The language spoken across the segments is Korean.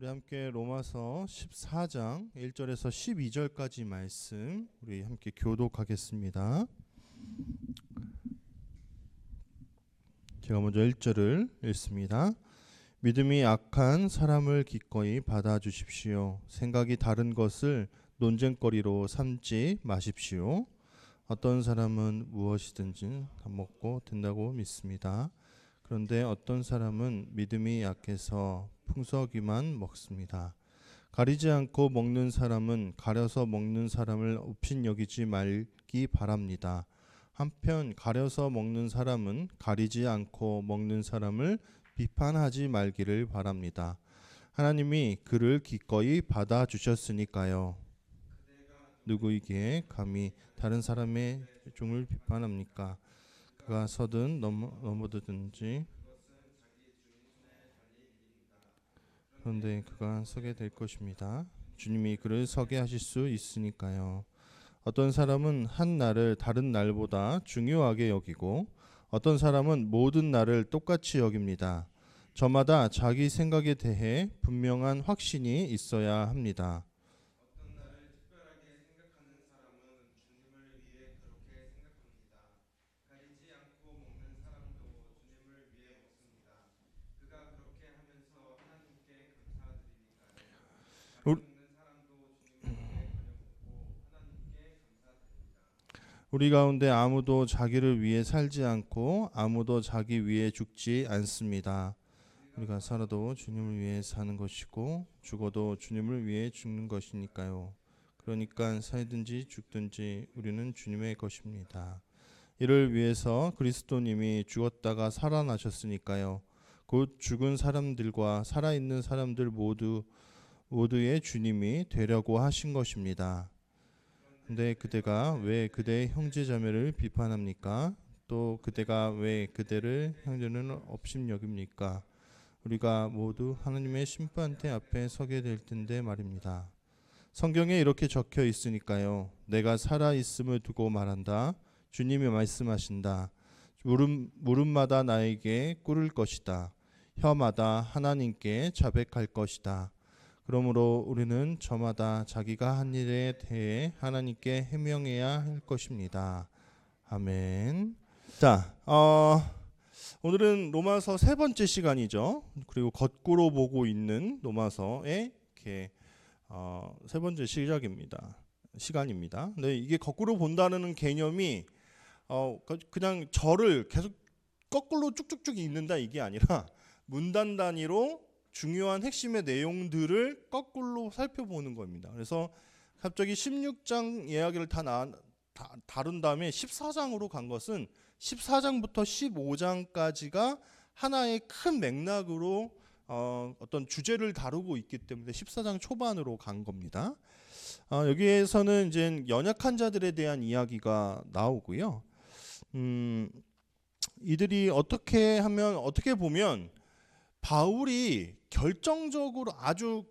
우리 함께 로마서 14장 1절에서 12절까지 말씀 우리 함께 교독하겠습니다. 제가 먼저 1절을 읽습니다. 믿음이 약한 사람을 기꺼이 받아주십시오. 생각이 다른 것을 논쟁거리로 삼지 마십시오. 어떤 사람은 무엇이든지 다 먹고 된다고 믿습니다. 그런데 어떤 사람은 믿음이 약해서 풍서기만 먹습니다. 가리지 않고 먹는 사람은 가려서 먹는 사람을 업신여기지 말기 바랍니다. 한편 가려서 먹는 사람은 가리지 않고 먹는 사람을 비판하지 말기를 바랍니다. 하나님이 그를 기꺼이 받아주셨으니까요. 누구에게 감히 다른 사람의 종을 비판합니까? 그가 서든 넘어들든지 그런데 그가 서게 될 것입니다. 주님이 그를 서게 하실 수 있으니까요. 어떤 사람은 한 날을 다른 날보다 중요하게 여기고 어떤 사람은 모든 날을 똑같이 여깁니다. 저마다 자기 생각에 대해 분명한 확신이 있어야 합니다. 우리 가운데 아무도 자기를 위해 살지 않고 아무도 자기 위해 죽지 않습니다. 우리가 살아도 주님을 위해 사는 것이고 죽어도 주님을 위해 죽는 것이니까요. 그러니까 살든지 죽든지 우리는 주님의 것입니다. 이를 위해서 그리스도님이 죽었다가 살아나셨으니까요. 곧 죽은 사람들과 살아있는 사람들 모두의 주님이 되려고 하신 것입니다. 근데 그대가 왜 그대의 형제자매를 비판합니까? 또 그대가 왜 그대를 형제는 업신여깁니까? 우리가 모두 하나님의 심판대 앞에 서게 될 텐데 말입니다. 성경에 이렇게 적혀 있으니까요. 내가 살아있음을 두고 말한다. 주님이 말씀하신다. 물음마다 나에게 꿇을 것이다. 혀마다 하나님께 자백할 것이다. 그러므로 우리는 저마다 자기가 한 일에 대해 하나님께 해명해야 할 것입니다. 아멘. 자, 오늘은 로마서 세 번째 시간이죠. 그리고 거꾸로 보고 있는 로마서의 이렇게 세 번째 시간입니다. 근데 이게 거꾸로 본다는 개념이 그냥 절을 계속 거꾸로 쭉쭉쭉 읽는다 이게 아니라 문단 단위로 중요한 핵심의 내용들을 거꾸로 살펴보는 겁니다. 그래서 갑자기 16장 이야기를 다룬 다음에 14장으로 간 것은 14장부터 15장까지가 하나의 큰 맥락으로 어떤 주제를 다루고 있기 때문에 14장 초반으로 간 겁니다. 여기에서는 이제 연약한 자들에 대한 이야기가 나오고요. 이들이 어떻게 보면 바울이 결정적으로 아주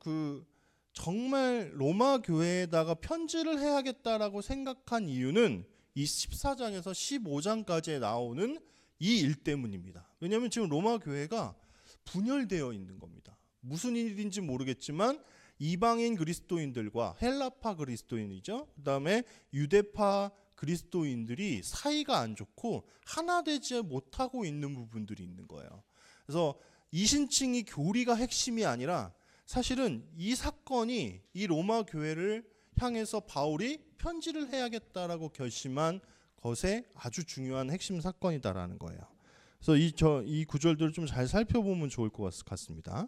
정말 로마 교회에다가 편지를 해야겠다라고 생각한 이유는 이 14장에서 15장까지에 나오는 이 일 때문입니다. 왜냐하면 지금 로마 교회가 분열되어 있는 겁니다. 무슨 일인지 모르겠지만 이방인 그리스도인들과 헬라파 그리스도인이죠. 그다음에 유대파 그리스도인들이 사이가 안 좋고 하나 되지 못하고 있는 부분들이 있는 거예요. 그래서 이신칭이 교리가 핵심이 아니라 사실은 이 사건이 이 로마 교회를 향해서 바울이 편지를 해야겠다라고 결심한 것의 아주 중요한 핵심 사건이다라는 거예요. 그래서 이 구절들을 좀 잘 살펴보면 좋을 것 같습니다.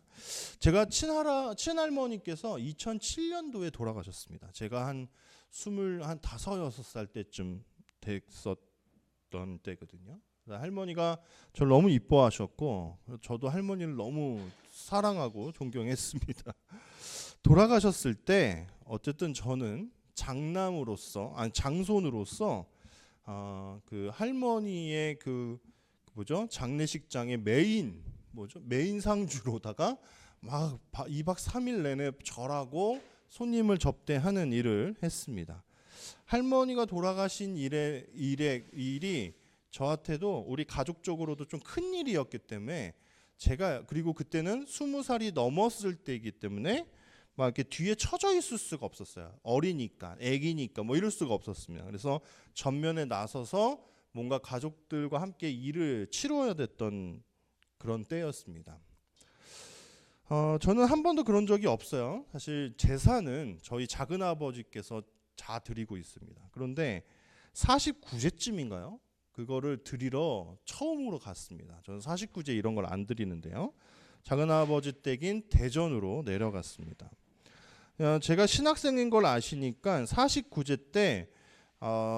제가 친할머니께서 2007년도에 돌아가셨습니다. 제가 한 25-6살 때쯤 됐었던 때거든요. 할머니가 저를 너무 이뻐하셨고 저도 할머니를 너무 사랑하고 존경했습니다. 돌아가셨을 때 어쨌든 저는 장손으로서 그 할머니의 장례식장의 메인 상주로다가 막 2박 3일 내내 절하고 손님을 접대하는 일을 했습니다. 할머니가 돌아가신 일이 저한테도 우리 가족적으로도 좀 큰 일이었기 때문에 제가 그리고 그때는 20살이 넘었을 때이기 때문에 막 이렇게 뒤에 처져 있을 수가 없었어요. 어리니까, 애기니까 뭐 이럴 수가 없었습니다. 그래서 전면에 나서서 뭔가 가족들과 함께 일을 치러야 됐던 그런 때였습니다. 저는 한 번도 그런 적이 없어요. 사실 제사는 저희 작은 아버지께서 다 드리고 있습니다. 그런데 49제쯤인가요? 그거를 드리러 처음으로 갔습니다. 저는 49제 이런 걸 안 드리는데요. 작은 아버지 댁인 대전으로 내려갔습니다. 제가 신학생인 걸 아시니까 49제 때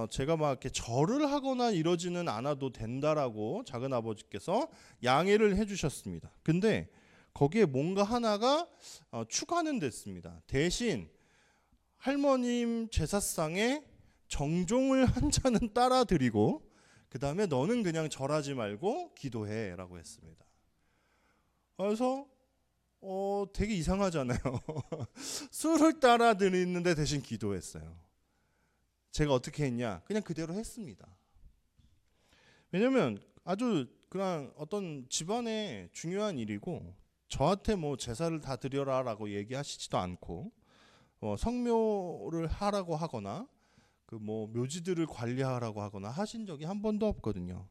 제가 막 이렇게 절을 하거나 이러지는 않아도 된다라고 작은 아버지께서 양해를 해주셨습니다. 근데 거기에 뭔가 하나가 추가는 됐습니다. 대신 할머님 제사상에 정종을 한 잔은 따라 드리고 그 다음에 너는 그냥 절하지 말고 기도해 라고 했습니다. 그래서 되게 이상하잖아요. 술을 따라 드리는데 대신 기도했어요. 제가 어떻게 했냐? 그냥 그대로 했습니다. 왜냐면 아주 그냥 어떤 집안의 중요한 일이고 저한테 뭐 제사를 다 드려라라고 얘기하시지도 않고 성묘를 하라고 하거나 그 뭐 묘지들을 관리하라고 하거나 하신 적이 한 번도 없거든요.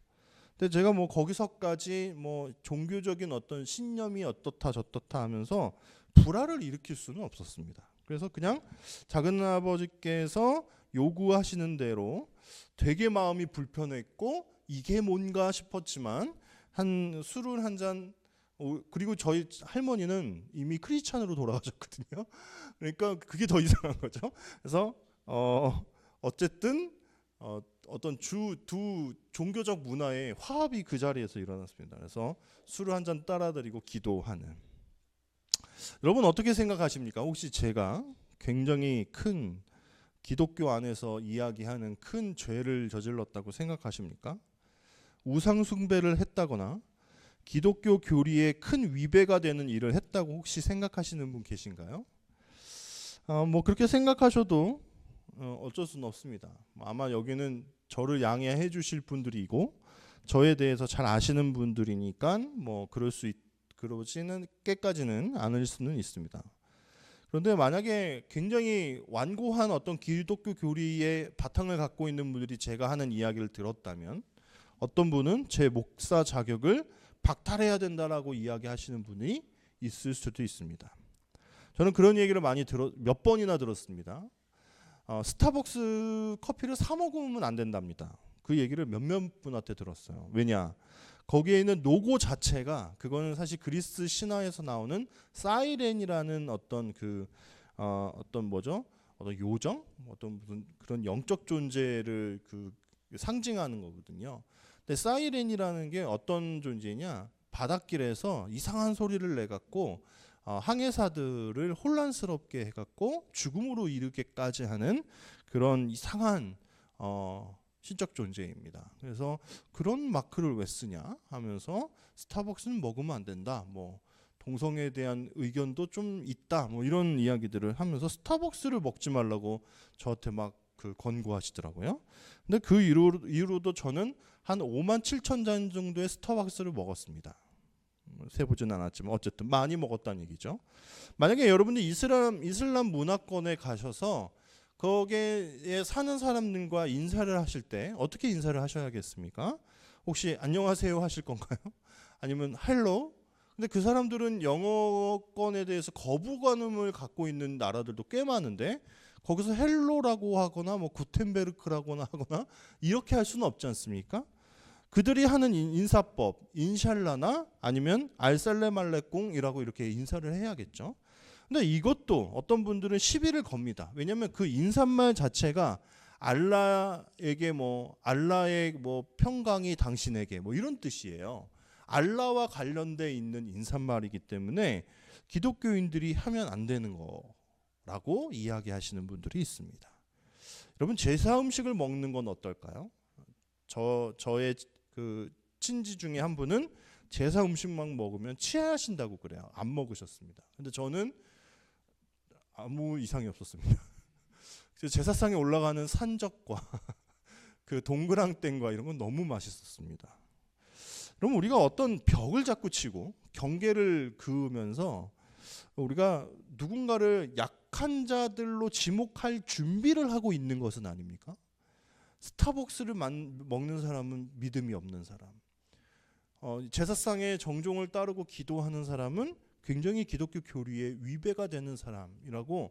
근데 제가 뭐 거기서까지 뭐 종교적인 어떤 신념이 어떻다 저떻다 하면서 불화를 일으킬 수는 없었습니다. 그래서 그냥 작은 아버지께서 요구하시는 대로 되게 마음이 불편했고 이게 뭔가 싶었지만 술을 한 잔 그리고 저희 할머니는 이미 크리스찬으로 돌아가셨거든요. 그러니까 그게 더 이상한 거죠. 그래서 어쨌든 어떤 두 종교적 문화의 화합이 그 자리에서 일어났습니다. 그래서 술을 한 잔 따라드리고 기도하는. 여러분 어떻게 생각하십니까? 혹시 제가 굉장히 큰 기독교 안에서 이야기하는 큰 죄를 저질렀다고 생각하십니까? 우상 숭배를 했다거나 기독교 교리에 큰 위배가 되는 일을 했다고 혹시 생각하시는 분 계신가요? 뭐 그렇게 생각하셔도 어쩔 수는 없습니다. 아마 여기는 저를 양해해 주실 분들이고 저에 대해서 잘 아시는 분들이니까 뭐 그러지는 깨까지는 않을 수는 있습니다. 그런데 만약에 굉장히 완고한 어떤 기독교 교리의 바탕을 갖고 있는 분들이 제가 하는 이야기를 들었다면 어떤 분은 제 목사 자격을 박탈해야 된다라고 이야기하시는 분이 있을 수도 있습니다. 저는 그런 얘기를 몇 번이나 들었습니다. 스타벅스 커피를 사 먹으면 안 된답니다. 그 얘기를 몇몇 분한테 들었어요. 왜냐? 거기에 있는 로고 자체가 그거는 사실 그리스 신화에서 나오는 사이렌이라는 어떤 어떤 요정, 어떤 무슨 그런 영적 존재를 상징하는 거거든요. 근데 사이렌이라는 게 어떤 존재냐? 바닷길에서 이상한 소리를 내갖고 항해사들을 혼란스럽게 해갖고 죽음으로 이르게까지 하는 그런 이상한 신적 존재입니다. 그래서 그런 마크를 왜 쓰냐 하면서 스타벅스는 먹으면 안 된다. 뭐 동성애에 대한 의견도 좀 있다. 뭐 이런 이야기들을 하면서 스타벅스를 먹지 말라고 저한테 막 권고하시더라고요. 근데 그 이후로도 저는 한 5만 7천 잔 정도의 스타벅스를 먹었습니다. 세보지는 않았지만 어쨌든 많이 먹었다는 얘기죠. 만약에 여러분들이 이슬람 문화권에 가셔서 거기에 사는 사람들과 인사를 하실 때 어떻게 인사를 하셔야겠습니까? 혹시 안녕하세요 하실 건가요? 아니면 헬로? 근데 그 사람들은 영어권에 대해서 거부감을 갖고 있는 나라들도 꽤 많은데 거기서 헬로라고 하거나 뭐 구텐베르크라고 하거나 이렇게 할 수는 없지 않습니까? 그들이 하는 인사법 인샬라나 아니면 알살레말레꿍이라고 이렇게 인사를 해야겠죠. 근데 이것도 어떤 분들은 시비를 겁니다. 왜냐하면 그 인사말 자체가 알라에게 알라의 평강이 당신에게 이런 뜻이에요. 알라와 관련돼 있는 인사말이기 때문에 기독교인들이 하면 안 되는 거라고 이야기하시는 분들이 있습니다. 여러분 제사 음식을 먹는 건 어떨까요? 저의 친지 중에 한 분은 제사 음식만 먹으면 취하신다고 그래요. 안 먹으셨습니다. 근데 저는 아무 이상이 없었습니다. 제사상에 올라가는 산적과 그 동그랑땡과 이런 건 너무 맛있었습니다. 그럼 우리가 어떤 벽을 자꾸 치고 경계를 그으면서 우리가 누군가를 약한 자들로 지목할 준비를 하고 있는 것은 아닙니까? 스타벅스를 먹는 사람은 믿음이 없는 사람, 제사상의 정종을 따르고 기도하는 사람은 굉장히 기독교 교리에 위배가 되는 사람이라고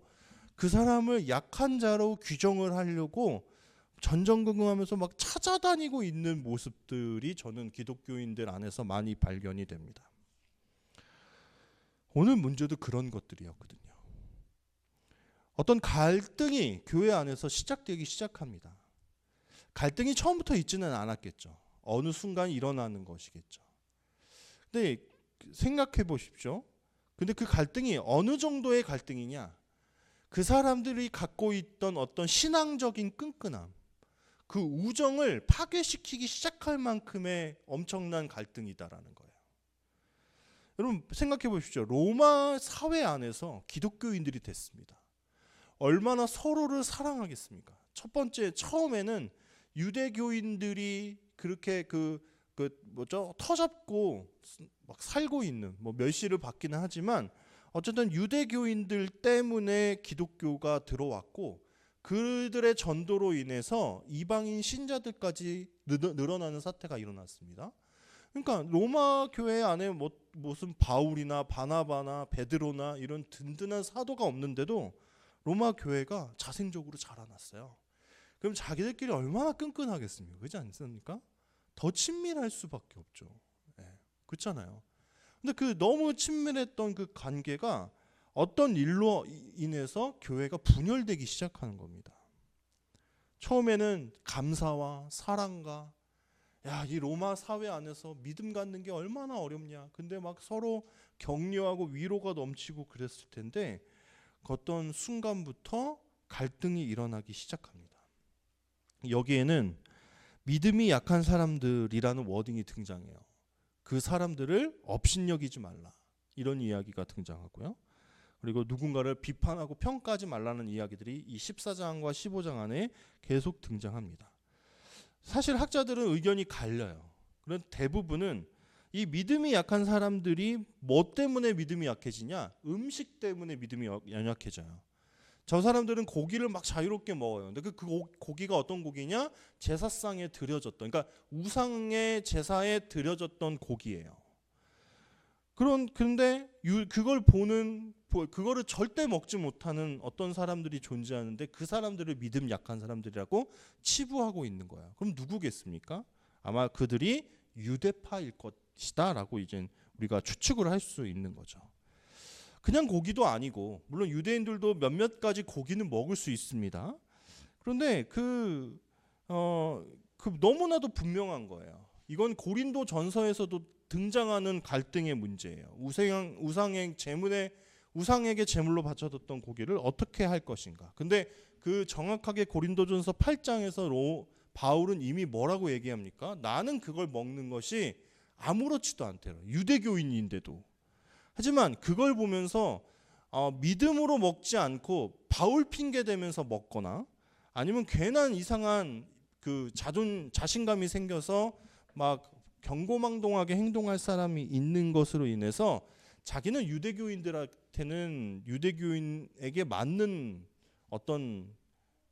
그 사람을 약한 자로 규정을 하려고 전전긍긍하면서 막 찾아다니고 있는 모습들이 저는 기독교인들 안에서 많이 발견이 됩니다. 오늘 문제도 그런 것들이었거든요. 어떤 갈등이 교회 안에서 시작되기 시작합니다. 갈등이 처음부터 있지는 않았겠죠. 어느 순간 일어나는 것이겠죠. 근데 생각해 보십시오. 근데 그 갈등이 어느 정도의 갈등이냐? 그 사람들이 갖고 있던 어떤 신앙적인 끈끈함, 그 우정을 파괴시키기 시작할 만큼의 엄청난 갈등이다라는 거예요. 여러분 생각해 보십시오. 로마 사회 안에서 기독교인들이 됐습니다. 얼마나 서로를 사랑하겠습니까? 첫 번째, 처음에는 유대교인들이 그렇게 터잡고 막 살고 있는, 멸시를 받기는 하지만 어쨌든 유대교인들 때문에 기독교가 들어왔고, 그들의 전도로 인해서 이방인 신자들까지 늘어나는 사태가 일어났습니다. 그러니까 로마 교회 안에 무슨 바울이나 바나바나 베드로나 이런 든든한 사도가 없는데도 로마 교회가 자생적으로 자라났어요. 그럼 자기들끼리 얼마나 끈끈하겠습니까? 그렇지 않습니까? 더 친밀할 수밖에 없죠. 네, 그렇잖아요. 근데 그 너무 친밀했던 그 관계가 어떤 일로 인해서 교회가 분열되기 시작하는 겁니다. 처음에는 감사와 사랑과, 이 로마 사회 안에서 믿음 갖는 게 얼마나 어렵냐. 근데 막 서로 격려하고 위로가 넘치고 그랬을 텐데 어떤 순간부터 갈등이 일어나기 시작합니다. 여기에는 믿음이 약한 사람들이라는 워딩이 등장해요. 그 사람들을 업신여기지 말라, 이런 이야기가 등장하고요. 그리고 누군가를 비판하고 평가하지 말라는 이야기들이 이 14장과 15장 안에 계속 등장합니다. 사실 학자들은 의견이 갈려요. 그런데 대부분은 이 믿음이 약한 사람들이 뭐 때문에 믿음이 약해지냐? 음식 때문에 믿음이 연약해져요. 저 사람들은 고기를 막 자유롭게 먹어요. 근데 그 고기가 어떤 고기냐? 제사상에 드려졌던, 그러니까 우상의 제사에 드려졌던 고기예요. 그런데 그거를 절대 먹지 못하는 어떤 사람들이 존재하는데 그 사람들을 믿음 약한 사람들이라고 치부하고 있는 거예요. 그럼 누구겠습니까? 아마 그들이 유대파일 것이다라고 이제 우리가 추측을 할 수 있는 거죠. 그냥 고기도 아니고, 물론 유대인들도 몇몇 가지 고기는 먹을 수 있습니다. 그런데 너무나도 분명한 거예요. 이건 고린도 전서에서도 등장하는 갈등의 문제예요. 우상에게 제물로 바쳐졌던 고기를 어떻게 할 것인가. 근데 그 정확하게 고린도전서 8장에서 바울은 이미 뭐라고 얘기합니까? 나는 그걸 먹는 것이 아무렇지도 않대요. 유대교인인데도. 하지만 그걸 보면서 믿음으로 먹지 않고 바울 핑계 대면서 먹거나, 아니면 괜한 이상한 자신감이 생겨서 막 경고망동하게 행동할 사람이 있는 것으로 인해서 자기는 유대교인에게 맞는 어떤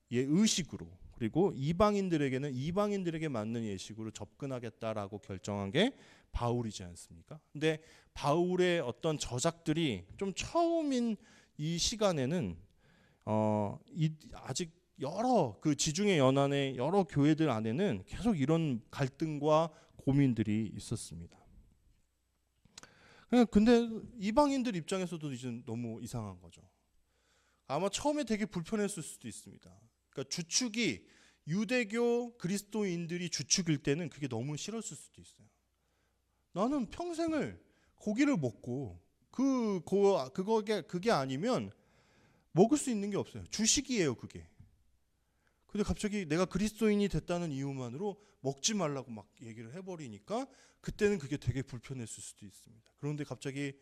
의식으로, 그리고 이방인들에게는 이방인들에게 맞는 예식으로 접근하겠다라고 결정한 게 바울이지 않습니까? 근데 바울의 어떤 저작들이 좀 처음인 이 시간에는 아직 여러 지중해 연안의 여러 교회들 안에는 계속 이런 갈등과 고민들이 있었습니다. 근데 이방인들 입장에서도 이제 너무 이상한 거죠. 아마 처음에 되게 불편했을 수도 있습니다. 그러니까 주축이 유대교 그리스도인들이 주축일 때는 그게 너무 싫었을 수도 있어요. 나는 평생을 고기를 먹고 그게 아니면 먹을 수 있는 게 없어요. 주식이에요, 그게. 근데 갑자기 내가 그리스도인이 됐다는 이유만으로 먹지 말라고 막 얘기를 해버리니까 그때는 그게 되게 불편했을 수도 있습니다. 그런데 갑자기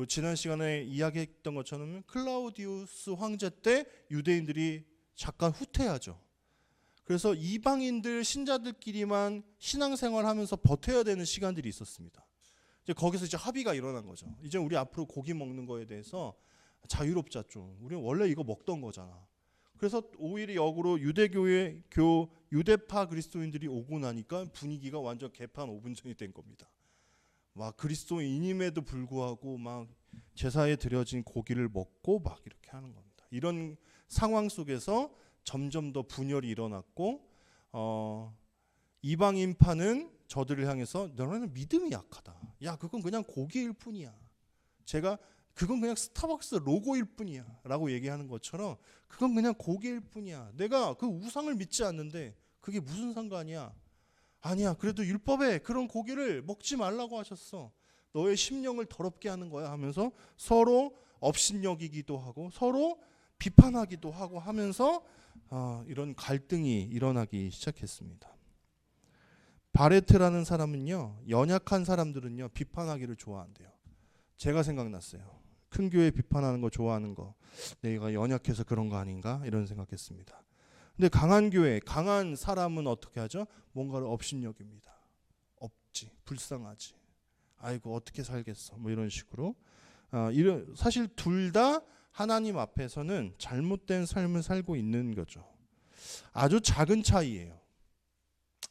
지난 시간에 이야기했던 것처럼 클라우디우스 황제 때 유대인들이 잠깐 후퇴하죠. 그래서 이방인들 신자들끼리만 신앙생활하면서 버텨야 되는 시간들이 있었습니다. 이제 거기서 이제 합의가 일어난 거죠. 이제 우리 앞으로 고기 먹는 거에 대해서 자유롭자 좀. 우리는 원래 이거 먹던 거잖아. 그래서 오히려 역으로 유대파 그리스도인들이 오고 나니까 분위기가 완전 개판 5분 전이 된 겁니다. 막 그리스도인임에도 불구하고 막 제사에 드려진 고기를 먹고 막 이렇게 하는 겁니다. 이런 상황 속에서 점점 더 분열이 일어났고 이방인파는 저들을 향해서 너네는 믿음이 약하다. 야, 그건 그냥 고기일 뿐이야. 그건 그냥 스타벅스 로고일 뿐이야 라고 얘기하는 것처럼 그건 그냥 고기일 뿐이야. 내가 그 우상을 믿지 않는데 그게 무슨 상관이야. 아니야, 그래도 율법에 그런 고기를 먹지 말라고 하셨어. 너의 심령을 더럽게 하는 거야 하면서 서로 업신여기기도 하고 서로 비판하기도 하고 하면서 이런 갈등이 일어나기 시작했습니다. 바레트라는 사람은요, 연약한 사람들은요 비판하기를 좋아한대요. 제가 생각났어요. 큰 교회 비판하는 거 좋아하는 거, 내가 연약해서 그런 거 아닌가 이런 생각했습니다. 근데 강한 교회, 강한 사람은 어떻게 하죠? 뭔가를 업신여깁니다. 없지, 불쌍하지, 아이고 어떻게 살겠어, 뭐 이런 식으로. 사실 둘 다 하나님 앞에서는 잘못된 삶을 살고 있는 거죠. 아주 작은 차이예요.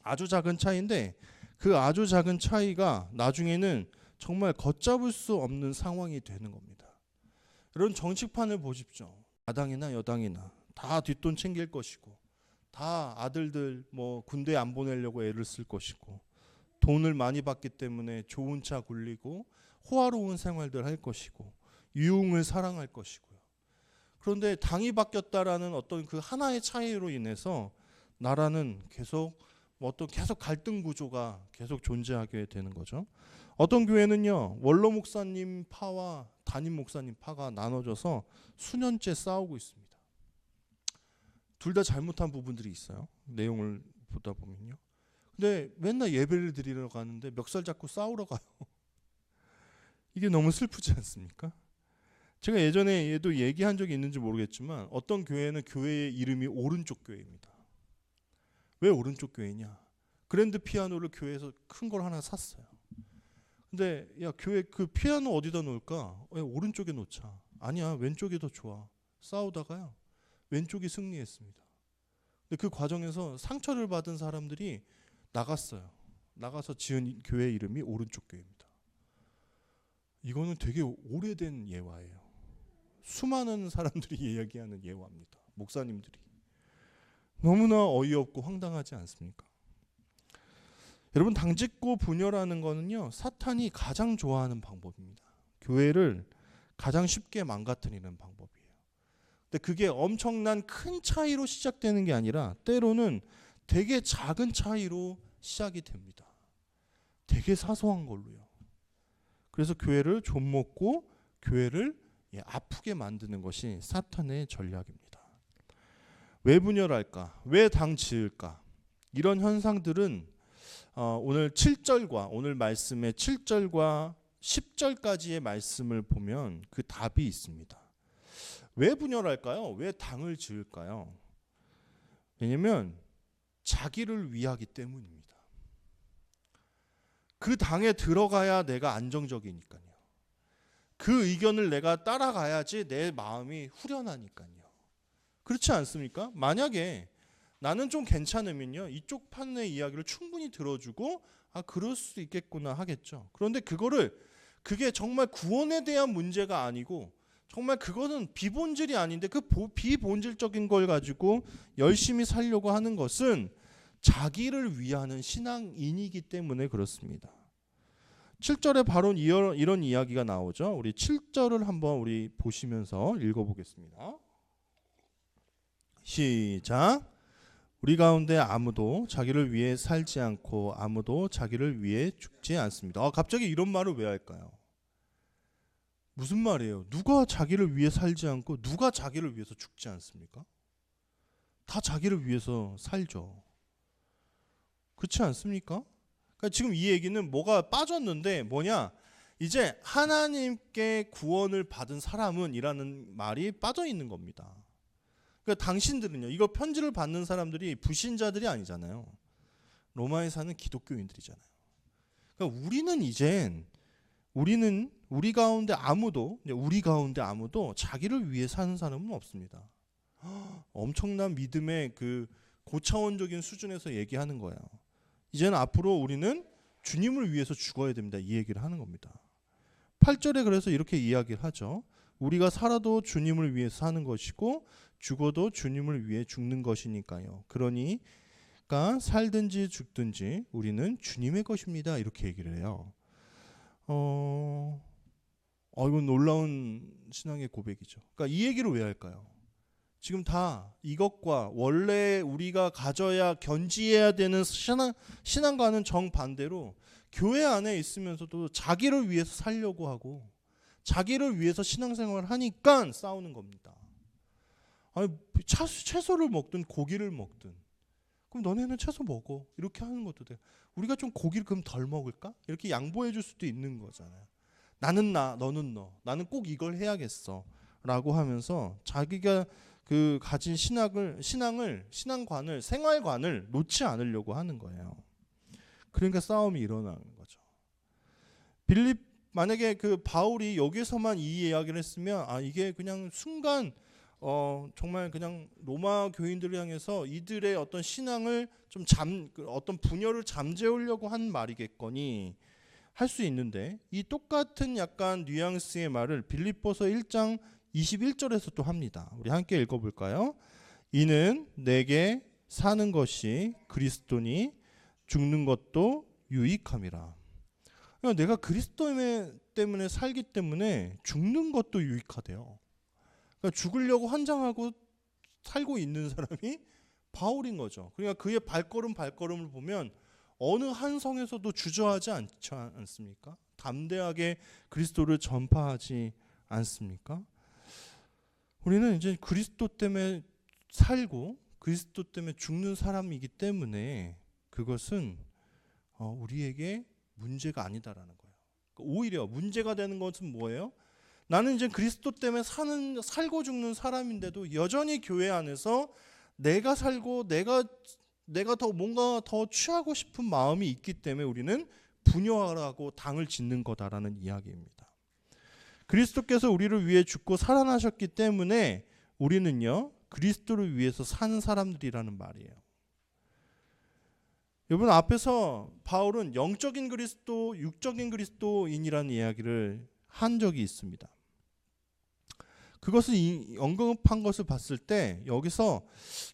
아주 작은 차이인데 그 아주 작은 차이가 나중에는 정말 걷잡을 수 없는 상황이 되는 겁니다. 여러분 정치판을 보십시오. 야당이나 여당이나 다 뒷돈 챙길 것이고 다 아들들 뭐 군대 안 보내려고 애를 쓸 것이고 돈을 많이 받기 때문에 좋은 차 굴리고 호화로운 생활들 할 것이고 유흥을 사랑할 것이고요. 그런데 당이 바뀌었다라는 어떤 그 하나의 차이로 인해서 나라는 계속 갈등 구조가 계속 존재하게 되는 거죠. 어떤 교회는요, 원로 목사님 파와 담임 목사님 파가 나눠져서 수년째 싸우고 있습니다. 둘 다 잘못한 부분들이 있어요. 내용을 보다 보면요. 근데 맨날 예배를 드리러 가는데 멱살 잡고 싸우러 가요. 이게 너무 슬프지 않습니까? 제가 예전에 얘도 얘기한 적이 있는지 모르겠지만 어떤 교회는 교회의 이름이 오른쪽 교회입니다. 왜 오른쪽 교회냐? 그랜드 피아노를 교회에서 큰 걸 하나 샀어요. 근데 야, 교회 그 피아노 어디다 놓을까? 오른쪽에 놓자. 아니야, 왼쪽이 더 좋아. 싸우다가요, 왼쪽이 승리했습니다. 근데 그 과정에서 상처를 받은 사람들이 나갔어요. 나가서 지은 교회 이름이 오른쪽 교회입니다. 이거는 되게 오래된 예화예요. 수많은 사람들이 이야기하는 예화입니다. 목사님들이. 너무나 어이없고 황당하지 않습니까? 여러분, 당짓고 분열하는 거는요, 사탄이 가장 좋아하는 방법입니다. 교회를 가장 쉽게 망가뜨리는 방법이에요. 근데 그게 엄청난 큰 차이로 시작되는 게 아니라 때로는 되게 작은 차이로 시작이 됩니다. 되게 사소한 걸로요. 그래서 교회를 좀먹고 교회를 아프게 만드는 것이 사탄의 전략입니다. 왜 분열할까? 왜 당 지을까? 이런 현상들은 오늘 7절과 오늘 말씀의 7절과 10절까지의 말씀을 보면 그 답이 있습니다. 왜 분열할까요? 왜 당을 지을까요? 왜냐하면 자기를 위하기 때문입니다. 그 당에 들어가야 내가 안정적이니까요. 그 의견을 내가 따라가야지 내 마음이 후련하니까요. 그렇지 않습니까? 만약에 나는 좀 괜찮으면요, 이쪽 판의 이야기를 충분히 들어주고 그럴 수도 있겠구나 하겠죠. 그런데 그게 정말 구원에 대한 문제가 아니고 정말 그거는 비본질이 아닌데 그 비본질적인 걸 가지고 열심히 살려고 하는 것은 자기를 위하는 신앙인이기 때문에 그렇습니다. 7절에 바로 이런 이야기가 나오죠. 우리 7절을 한번 우리 보시면서 읽어보겠습니다. 시작. 우리 가운데 아무도 자기를 위해 살지 않고 아무도 자기를 위해 죽지 않습니다. 갑자기 이런 말을 왜 할까요? 무슨 말이에요? 누가 자기를 위해 살지 않고 누가 자기를 위해서 죽지 않습니까? 다 자기를 위해서 살죠. 그렇지 않습니까? 그러니까 지금 이 얘기는 뭐가 빠졌는데 뭐냐? 이제 하나님께 구원을 받은 사람은 이라는 말이 빠져 있는 겁니다. 그러니까 당신들은요, 이거 편지를 받는 사람들이 불신자들이 아니잖아요. 로마에 사는 기독교인들이잖아요. 그러니까 우리 가운데 아무도 자기를 위해 사는 사람은 없습니다. 엄청난 믿음의 그 고차원적인 수준에서 얘기하는 거예요. 이제는 앞으로 우리는 주님을 위해서 죽어야 됩니다. 이 얘기를 하는 겁니다. 8절에 그래서 이렇게 이야기를 하죠. 우리가 살아도 주님을 위해서 사는 것이고 죽어도 주님을 위해 죽는 것이니까요. 그러니까 살든지 죽든지 우리는 주님의 것입니다. 이렇게 얘기를 해요. 이건 놀라운 신앙의 고백이죠. 그러니까 이 얘기를 왜 할까요? 지금 다 이것과 원래 우리가 가져야 견지해야 되는 신앙과는 정반대로 교회 안에 있으면서도 자기를 위해서 살려고 하고 자기를 위해서 신앙생활을 하니까 싸우는 겁니다. 아니, 채소를 먹든 고기를 먹든 그럼 너네는 채소 먹어 이렇게 하는 것도 돼. 우리가 좀 고기를 그럼 덜 먹을까? 이렇게 양보해 줄 수도 있는 거잖아요. 나는 나, 너는 너. 나는 꼭 이걸 해야겠어 라고 하면서 자기가 그 가진 신앙관을, 생활관을 놓지 않으려고 하는 거예요. 그러니까 싸움이 일어나는 거죠. 만약에 그 바울이 여기서만 이 이야기를 했으면 이게 그냥 순간 정말 그냥 로마 교인들을 향해서 이들의 어떤 신앙을 좀 어떤 분열을 잠재우려고 한 말이겠거니 할 수 있는데 이 똑같은 약간 뉘앙스의 말을 빌립보서 1장 21절에서 또 합니다. 우리 함께 읽어볼까요? 이는 내게 사는 것이 그리스도니 죽는 것도 유익함이라. 그러니까 내가 그리스도 때문에 살기 때문에 죽는 것도 유익하대요. 그러니까 죽으려고 환장하고 살고 있는 사람이 바울인 거죠. 그러니까 그의 발걸음을 보면 어느 한 성에서도 주저하지 않지 않습니까? 담대하게 그리스도를 전파하지 않습니까? 우리는 이제 그리스도 때문에 살고 그리스도 때문에 죽는 사람이기 때문에 그것은 우리에게 문제가 아니다라는 거예요. 오히려 문제가 되는 것은 뭐예요? 나는 이제 그리스도 때문에 살고 죽는 사람인데도 여전히 교회 안에서 내가 살고 내가 더 뭔가 더 취하고 싶은 마음이 있기 때문에 우리는 분열하고 당을 짓는 거다라는 이야기입니다. 그리스도께서 우리를 위해 죽고 살아나셨기 때문에 우리는요 그리스도를 위해서 사는 사람들이라는 말이에요. 여러분 앞에서 바울은 영적인 그리스도, 육적인 그리스도인이라는 이야기를 한 적이 있습니다. 그것을 언급한 것을 봤을 때 여기서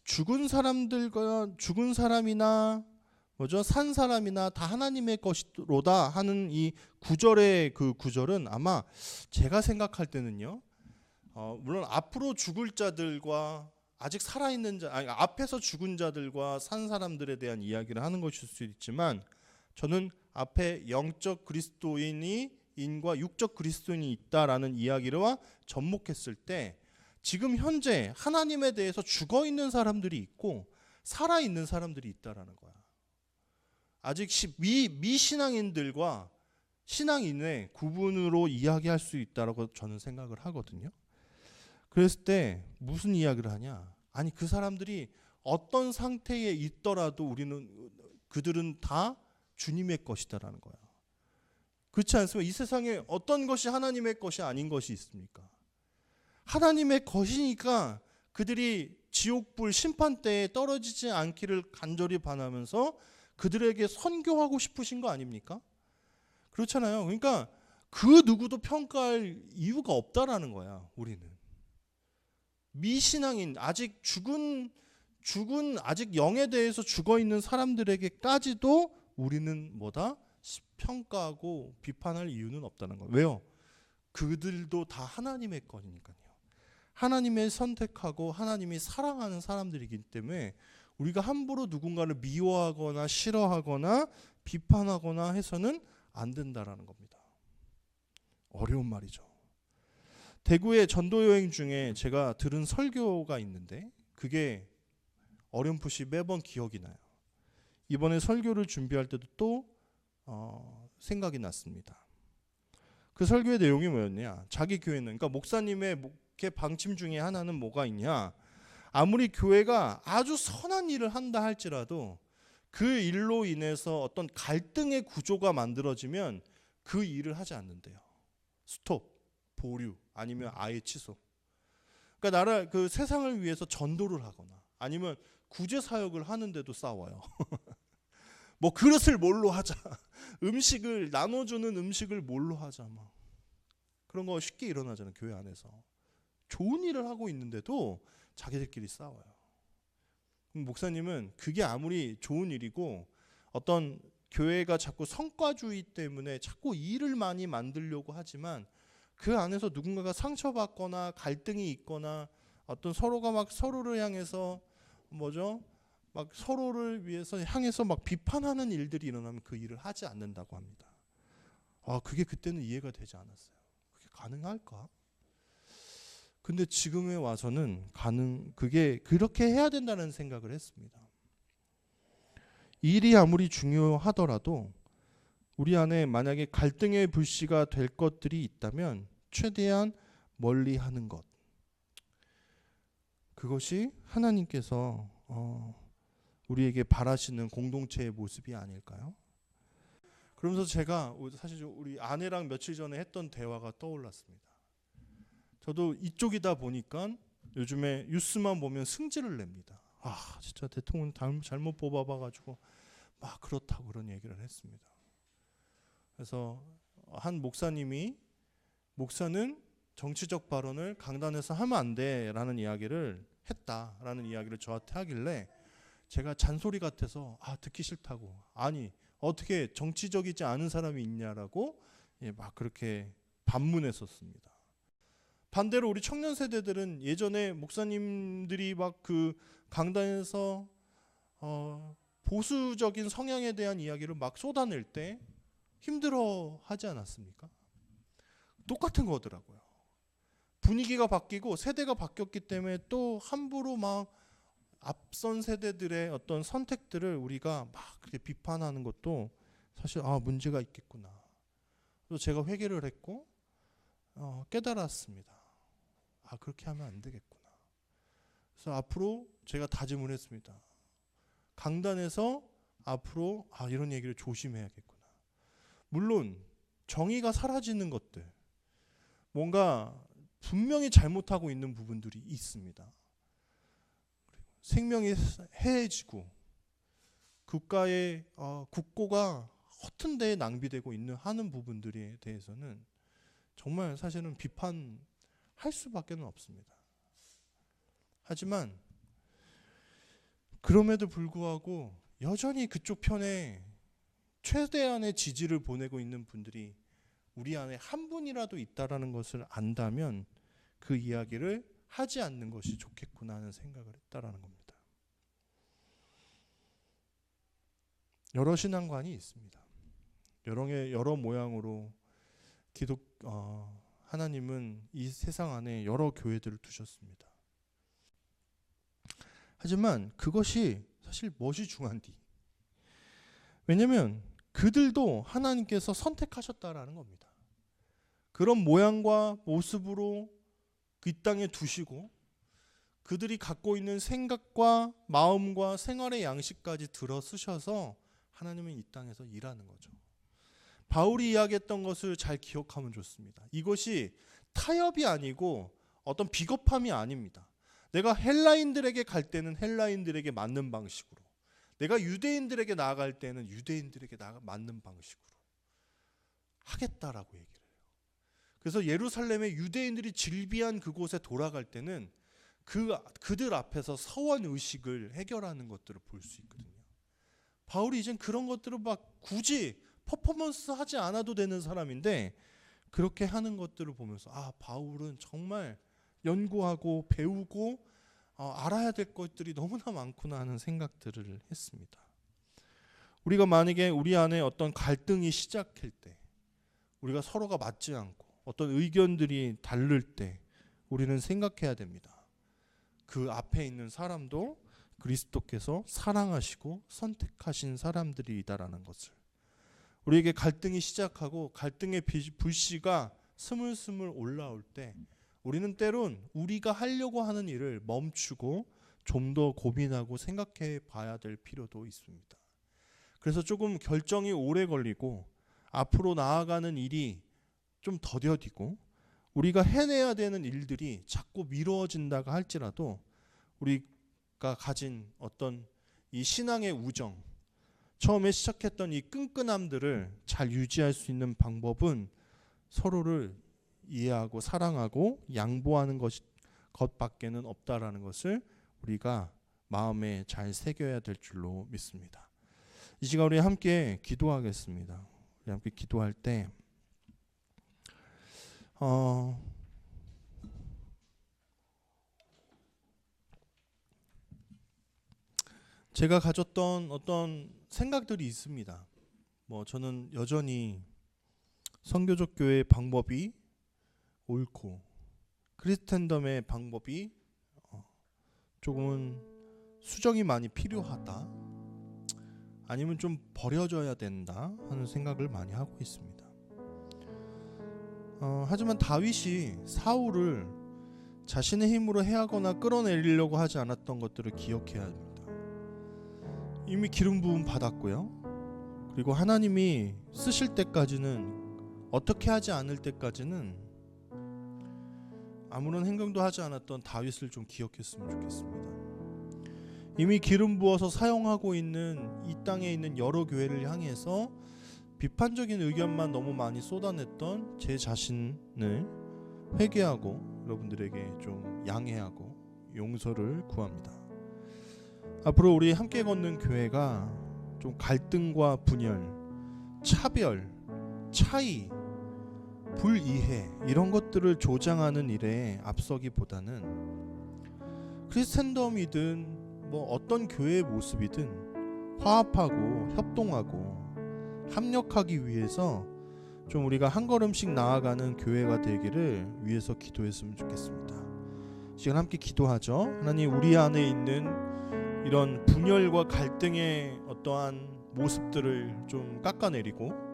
죽은 사람이나 산 사람이나 다 하나님의 것이로다 하는 이 구절의 그 구절은 아마 제가 생각할 때는요. 물론 앞으로 죽을 자들과 아직 살아있는 앞에서 죽은 자들과 산 사람들에 대한 이야기를 하는 것일 수 있지만 저는 앞에 영적 그리스도인과 육적 그리스도인이 있다라는 이야기와 접목했을 때 지금 현재 하나님에 대해서 죽어있는 사람들이 있고 살아있는 사람들이 있다라는 거야. 아직 미신앙인들과 신앙인의 구분으로 이야기할 수 있다라고 저는 생각을 하거든요. 그랬을 때 무슨 이야기를 하냐? 아니 그 사람들이 어떤 상태에 있더라도 그들은 다 주님의 것이다라는 거야. 그렇지 않습니까? 이 세상에 어떤 것이 하나님의 것이 아닌 것이 있습니까? 하나님의 것이니까 그들이 지옥불 심판대에 떨어지지 않기를 간절히 바라면서 그들에게 선교하고 싶으신 거 아닙니까? 그렇잖아요. 그러니까 그 누구도 평가할 이유가 없다라는 거야. 우리는 미신앙인 아직 죽은 아직 영에 대해서 죽어 있는 사람들에게까지도 우리는 평가하고 비판할 이유는 없다는 거예요. 왜요? 그들도 다 하나님의 거니까요. 하나님의 선택하고 하나님이 사랑하는 사람들이기 때문에 우리가 함부로 누군가를 미워하거나 싫어하거나 비판하거나 해서는 안 된다라는 겁니다. 어려운 말이죠. 대구의 전도 여행 중에 제가 들은 설교가 있는데 그게 어렴풋이 매번 기억이 나요. 이번에 설교를 준비할 때도 또 생각이 났습니다. 그 설교의 내용이 뭐였냐? 자기 교회는 그러니까 목사님의 목회 방침 중에 하나는 뭐가 있냐? 아무리 교회가 아주 선한 일을 한다 할지라도 그 일로 인해서 어떤 갈등의 구조가 만들어지면 그 일을 하지 않는데요. 스톱, 보류, 아니면 아예 취소. 그러니까 그 세상을 위해서 전도를 하거나 아니면 구제 사역을 하는데도 싸워요. 뭐 그릇을 뭘로 하자, 음식을 나눠주는 음식을 뭘로 하자, 막 그런 거 쉽게 일어나잖아요. 교회 안에서 좋은 일을 하고 있는데도 자기들끼리 싸워요. 목사님은 그게 아무리 좋은 일이고 어떤 교회가 자꾸 성과주의 때문에 자꾸 일을 많이 만들려고 하지만 그 안에서 누군가가 상처받거나 갈등이 있거나 어떤 서로가 막 서로를 향해서 막 서로를 위해서 향해서 막 비판하는 일들이 일어나면 그 일을 하지 않는다고 합니다. 그게 그때는 이해가 되지 않았어요. 그게 가능할까? 근데 지금에 와서는 그게 그렇게 해야 된다는 생각을 했습니다. 일이 아무리 중요하더라도 우리 안에 만약에 갈등의 불씨가 될 것들이 있다면 최대한 멀리 하는 것. 그것이 하나님께서 우리에게 바라시는 공동체의 모습이 아닐까요? 그러면서 제가 사실 우리 아내랑 며칠 전에 했던 대화가 떠올랐습니다. 저도 이쪽이다 보니까 요즘에 뉴스만 보면 승질을 냅니다. 진짜 대통령 잘못 뽑아봐가지고 막 그렇다고 그런 얘기를 했습니다. 그래서 한 목사는 정치적 발언을 강단에서 하면 안 돼라는 이야기를 했다라는 이야기를 저한테 하길래 제가 잔소리 같아서 듣기 싫다고, 아니 어떻게 정치적이지 않은 사람이 있냐라고 막 그렇게 반문했었습니다. 반대로 우리 청년 세대들은 예전에 목사님들이 막 그 강단에서 보수적인 성향에 대한 이야기를 막 쏟아낼 때 힘들어 하지 않았습니까? 똑같은 거더라고요. 분위기가 바뀌고 세대가 바뀌었기 때문에 또 함부로 막 앞선 세대들의 어떤 선택들을 우리가 막 그렇게 비판하는 것도 사실 문제가 있겠구나. 그래서 제가 회개를 했고 깨달았습니다. 그렇게 하면 안 되겠구나. 그래서 앞으로 제가 다짐을 했습니다. 강단에서 앞으로 이런 얘기를 조심해야겠구나. 물론 정의가 사라지는 것들, 뭔가 분명히 잘못하고 있는 부분들이 있습니다. 생명이 해해지고 국가의 국고가 허튼 데에 낭비되고 있는 하는 부분들에 대해서는 정말 사실은 비판할 수밖에 없습니다. 하지만 그럼에도 불구하고 여전히 그쪽 편에 최대한의 지지를 보내고 있는 분들이 우리 안에 한 분이라도 있다라는 것을 안다면 그 이야기를 하지 않는 것이 좋겠구나 하는 생각을 했다라는 겁니다. 여러 신앙관이 있습니다. 여러 모양으로 하나님은 이 세상 안에 여러 교회들을 두셨습니다. 하지만 그것이 사실 무엇이 중요한디? 왜냐하면 그들도 하나님께서 선택하셨다라는 겁니다. 그런 모양과 모습으로 이 땅에 두시고 그들이 갖고 있는 생각과 마음과 생활의 양식까지 들어 쓰셔서 하나님은 이 땅에서 일하는 거죠. 바울이 이야기했던 것을 잘 기억하면 좋습니다. 이것이 타협이 아니고 어떤 비겁함이 아닙니다. 내가 헬라인들에게 갈 때는 헬라인들에게 맞는 방식으로, 내가 유대인들에게 나아갈 때는 유대인들에게 맞는 방식으로 하겠다라고 얘기를 해요. 그래서 예루살렘의 유대인들이 질비한 그곳에 돌아갈 때는 그들 앞에서 서원 의식을 해결하는 것들을 볼 수 있거든요. 바울이 이젠 그런 것들을 막 굳이 퍼포먼스 하지 않아도 되는 사람인데 그렇게 하는 것들을 보면서 바울은 정말 연구하고 배우고 알아야 될 것들이 너무나 많구나 하는 생각들을 했습니다. 우리가 만약에 우리 안에 어떤 갈등이 시작할 때, 우리가 서로가 맞지 않고 어떤 의견들이 다를 때 우리는 생각해야 됩니다. 그 앞에 있는 사람도 그리스도께서 사랑하시고 선택하신 사람들이다라는 것을. 우리에게 갈등이 시작하고 갈등의 불씨가 스물스물 올라올 때 우리는 때론 우리가 하려고 하는 일을 멈추고 좀 더 고민하고 생각해 봐야 될 필요도 있습니다. 그래서 조금 결정이 오래 걸리고 앞으로 나아가는 일이 좀 더뎌지고 우리가 해내야 되는 일들이 자꾸 미뤄진다고 할지라도 우리가 가진 어떤 이 신앙의 우정, 처음에 시작했던 이 끈끈함들을 잘 유지할 수 있는 방법은 서로를 이해하고 사랑하고 양보하는 것밖에는 없다라는 것을 우리가 마음에 잘 새겨야 될 줄로 믿습니다. 이 시간 우리 함께 기도하겠습니다. 우리 함께 기도할 때 제가 가졌던 어떤 생각들이 있습니다. 저는 여전히 선교적 교회의 방법이 옳고 크리스텐덤의 방법이 조금은 수정이 많이 필요하다, 아니면 좀 버려져야 된다 하는 생각을 많이 하고 있습니다. 하지만 다윗이 사울을 자신의 힘으로 해하거나 끌어내리려고 하지 않았던 것들을 기억해야 합니다. 이미 기름 부음 받았고요. 그리고 하나님이 쓰실 때까지는, 어떻게 하지 않을 때까지는 아무런 행동도 하지 않았던 다윗을 좀 기억했으면 좋겠습니다. 이미 기름 부어서 사용하고 있는 이 땅에 있는 여러 교회를 향해서 비판적인 의견만 너무 많이 쏟아냈던 제 자신을 회개하고 여러분들에게 좀 양해하고 용서를 구합니다. 앞으로 우리 함께 걷는 교회가 좀 갈등과 분열, 차별, 차이, 불이해 이런 것들을 조장하는 일에 앞서기보다는 크리스텐덤이든 어떤 교회의 모습이든 화합하고 협동하고 합력하기 위해서 좀 우리가 한 걸음씩 나아가는 교회가 되기를 위해서 기도했으면 좋겠습니다. 지금 함께 기도하죠. 하나님, 우리 안에 있는 이런 분열과 갈등의 어떠한 모습들을 좀 깎아내리고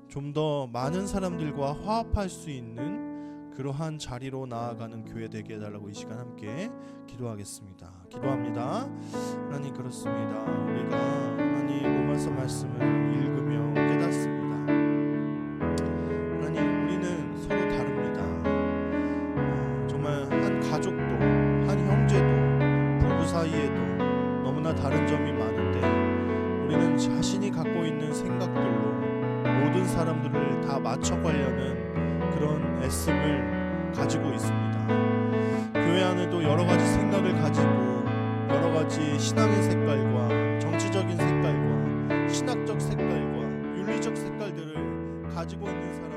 좀 더 많은 사람들과 화합할 수 있는 그러한 자리로 나아가는 교회 되게 해달라고 이 시간 함께 기도하겠습니다. 기도합니다. 하나님, 그렇습니다. 우리가 하나님 로마서 말씀을 읽으며 깨닫습니다. 하나님, 우리는 서로 다릅니다. 정말 한 가족도, 한 형제도, 부부 사이에도 너무나 다른 점이 많은데 우리는 자신이 갖고 있는 생각들로 모든 사람들을 다 맞춰가려는 그런 애씀을 가지고 있습니다. 교회 안에도 여러 가지 생각을 가지고 여러 가지 신앙의 색깔과 정치적인 색깔과 신학적 색깔과 윤리적 색깔들을 가지고 있는 사람